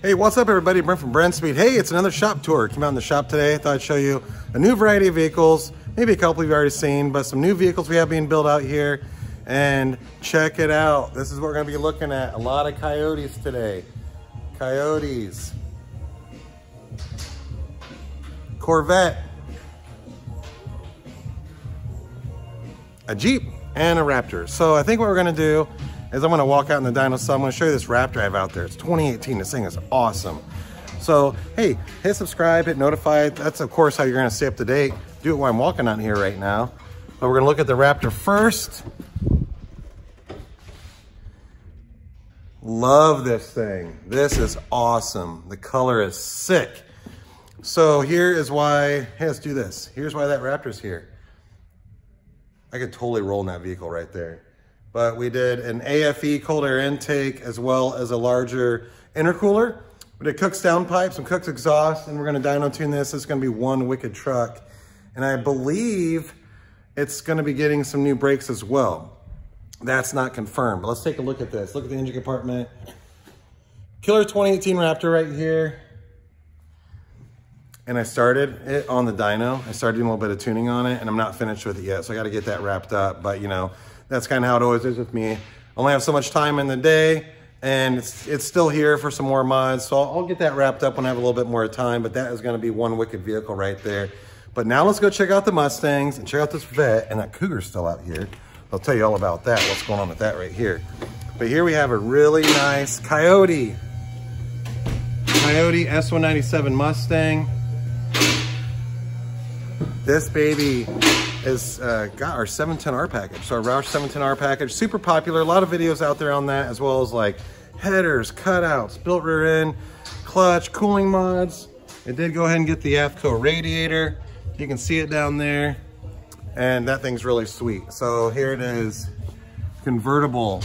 Hey, what's up everybody? Brent from Brenspeed. Hey, it's another shop tour. Came out in the shop today. Thought I'd show you a new variety of vehicles. Maybe a couple you've already seen, but some new vehicles we have being built out here. And check it out. This is what we're gonna be looking at. A lot of Coyotes today. Coyotes. Corvette. A Jeep and a Raptor. So I think what we're gonna do is I'm gonna walk out in the dyno. So I'm gonna show you this Raptor I have out there. It's 2018, this thing is awesome. So, hey, hit subscribe, hit notify. That's of course how you're gonna stay up to date. Do it while I'm walking out here right now. But we're gonna look at the Raptor first. Love this thing. This is awesome. The color is sick. So here is why, hey, let's do this. Here's why that Raptor's here. I could totally roll in that vehicle right there. But we did an AFE cold air intake as well as a larger intercooler. We did Cook's downpipes and Cook's exhaust, and we're gonna dyno tune this. It's gonna be one wicked truck. And I believe it's gonna be getting some new brakes as well. That's not confirmed, but let's take a look at this. Look at the engine compartment. Killer 2018 Raptor right here. And I started it on the dyno. I started doing a little bit of tuning on it, and I'm not finished with it yet, so I gotta get that wrapped up. But you know, that's kind of how it always is with me. I only have so much time in the day, and it's still here for some more mods. So I'll get that wrapped up when I have a little bit more time, but that is gonna be one wicked vehicle right there. But now let's go check out the Mustangs and check out this Vet, and that Cougar's still out here. I'll tell you all about that, what's going on with that right here. But here we have a really nice Coyote. Coyote S197 Mustang. This baby is got our 710R package. So our Roush 710R package, super popular. A lot of videos out there on that, as well as like headers, cutouts, built rear end, clutch, cooling mods. It did go ahead and get the AFCO radiator. You can see it down there. And that thing's really sweet. So here it is, convertible.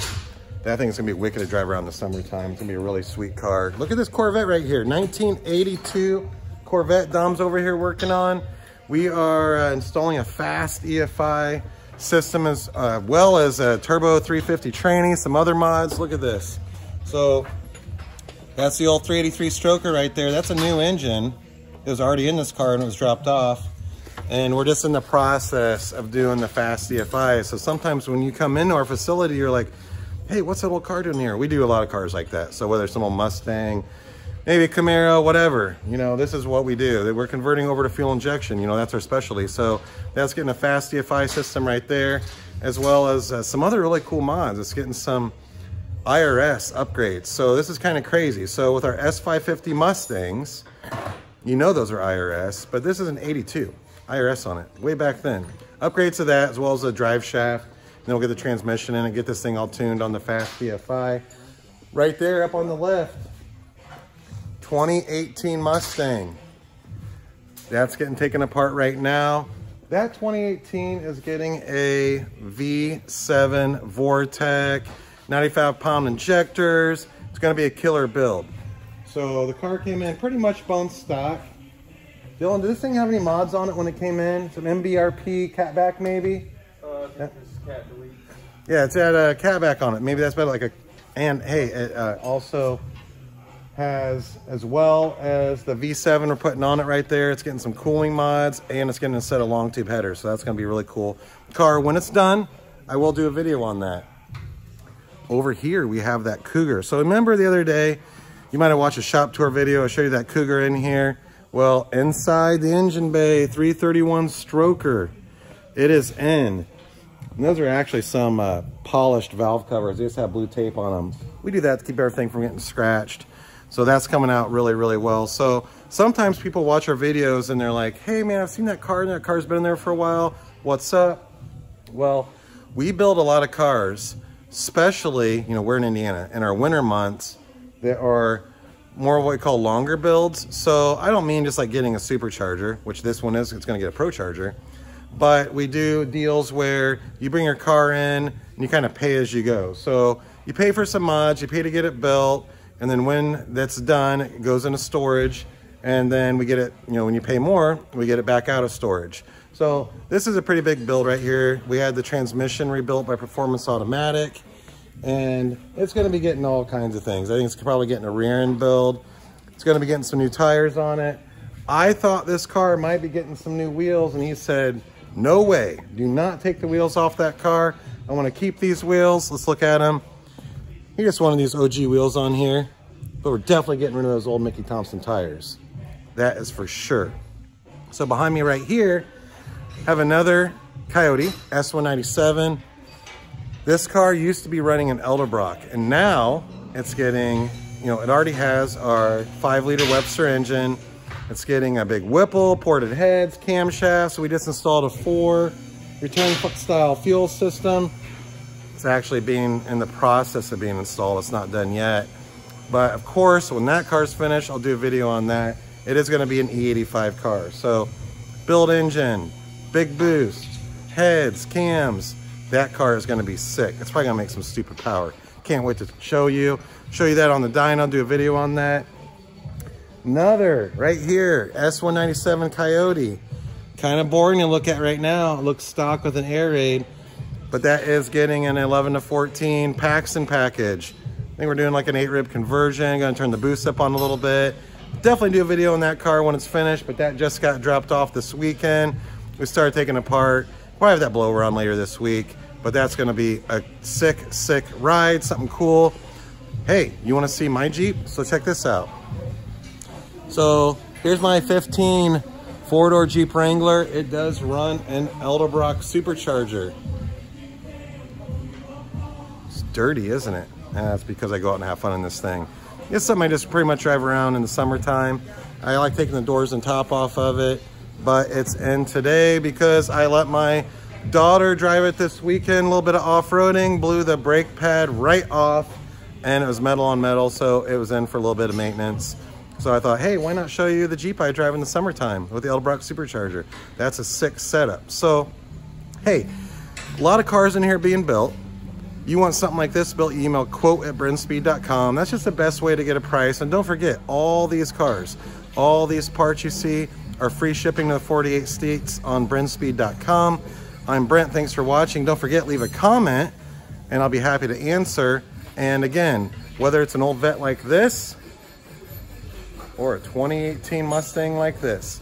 That thing's gonna be wicked to drive around in the summertime. It's gonna be a really sweet car. Look at this Corvette right here, 1982 Corvette Dom's over here working on. We are installing a fast EFI system as well as a turbo 350 tranny, some other mods. Look at this. So that's the old 383 stroker right there. That's a new engine. It was already in this car and it was dropped off. And we're just in the process of doing the fast EFI. So sometimes when you come into our facility, you're like, hey, what's that old car doing here? We do a lot of cars like that. So whether it's an old Mustang, maybe a Camaro, whatever, you know, this is what we do. We're converting over to fuel injection, you know, that's our specialty. So that's getting a fast EFI system right there, as well as some other really cool mods. It's getting some IRS upgrades. So this is kind of crazy. So with our S550 Mustangs, you know those are IRS, but this is an 82. IRS on it, way back then. Upgrades to that, as well as a drive shaft. Then we'll get the transmission in and get this thing all tuned on the fast EFI. Right there up on the left, 2018 Mustang. That's getting taken apart right now. That 2018 is getting a V7 Vortec, 95-pound injectors. It's gonna be a killer build. So the car came in pretty much bone stock. Dylan, did this thing have any mods on it when it came in? Some MBRP catback maybe? This cat delete. Yeah, it's had a catback on it. Maybe that's better, like a, and hey, it also has, as well as the V7 we're putting on it right there. It's getting some cooling mods, and it's getting a set of long tube headers. So that's gonna be really cool. Car, when it's done, I will do a video on that. Over here, we have that Cougar. So remember the other day, you might have watched a shop tour video. I showed you that Cougar in here. Well, inside the engine bay, 331 stroker, it is in. And those are actually some polished valve covers. They just have blue tape on them. We do that to keep everything from getting scratched. So that's coming out really, really well. So sometimes people watch our videos and they're like, hey man, I've seen that car and that car's been in there for a while. What's up? Well, we build a lot of cars, especially, you know, we're in Indiana. In our winter months, there are more of what we call longer builds. So I don't mean just like getting a supercharger, which this one is, it's gonna get a Pro Charger. But we do deals where you bring your car in and you kind of pay as you go. So you pay for some mods, you pay to get it built, and then when that's done, it goes into storage, and then we get it, you know, when you pay more, we get it back out of storage. So this is a pretty big build right here. We had the transmission rebuilt by Performance Automatic. And it's going to be getting all kinds of things. I think it's probably getting a rear end build. It's gonna be getting some new tires on it. I thought this car might be getting some new wheels, and he said, no way, do not take the wheels off that car. I wanna keep these wheels. Let's look at them. He just wanted these OG wheels on here, but we're definitely getting rid of those old Mickey Thompson tires. That is for sure. So behind me right here, have another Coyote, S197. This car used to be running an Edelbrock, and now it's getting, you know, it already has our 5-liter Webster engine. It's getting a big Whipple, ported heads, camshafts. So we just installed a 4 return style fuel system. It's actually being in the process of being installed. It's not done yet. But of course, when that car's finished, I'll do a video on that. It is gonna be an E85 car. So build engine, big boost, heads, cams. That car is gonna be sick. It's probably gonna make some stupid power. Can't wait to show you that on the dyno, do a video on that. Another right here, S197 Coyote. Kind of boring to look at right now. It looks stock with an air raid, but that is getting an 11 to 14 Paxton package. I think we're doing like an 8-rib conversion. Gonna turn the boost up on a little bit. Definitely do a video on that car when it's finished, but that just got dropped off this weekend. We started taking it apart. We'll have that blower on later this week, but that's gonna be a sick, sick ride, something cool. Hey, you wanna see my Jeep? So check this out. So here's my 15 4-door Jeep Wrangler. It does run an Edelbrock supercharger. It's dirty, isn't it? That's because I go out and have fun in this thing. It's something I just pretty much drive around in the summertime. I like taking the doors and top off of it, but it's in today because I let my daughter drive it this weekend. A little bit of off-roading, blew the brake pad right off, and it was metal on metal, so it was in for a little bit of maintenance. So I thought, hey, why not show you the Jeep I drive in the summertime with the Edelbrock supercharger? That's a sick setup. So, hey, a lot of cars in here being built. You want something like this built, you email quote@brenspeed.com. That's just the best way to get a price. And don't forget, all these cars, all these parts you see are free shipping to the 48 states on brenspeed.com. I'm Brent, thanks for watching. Don't forget, leave a comment and I'll be happy to answer. And again, whether it's an old Vet like this or a 2018 Mustang like this,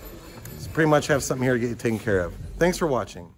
pretty much have something here to get you taken care of. Thanks for watching.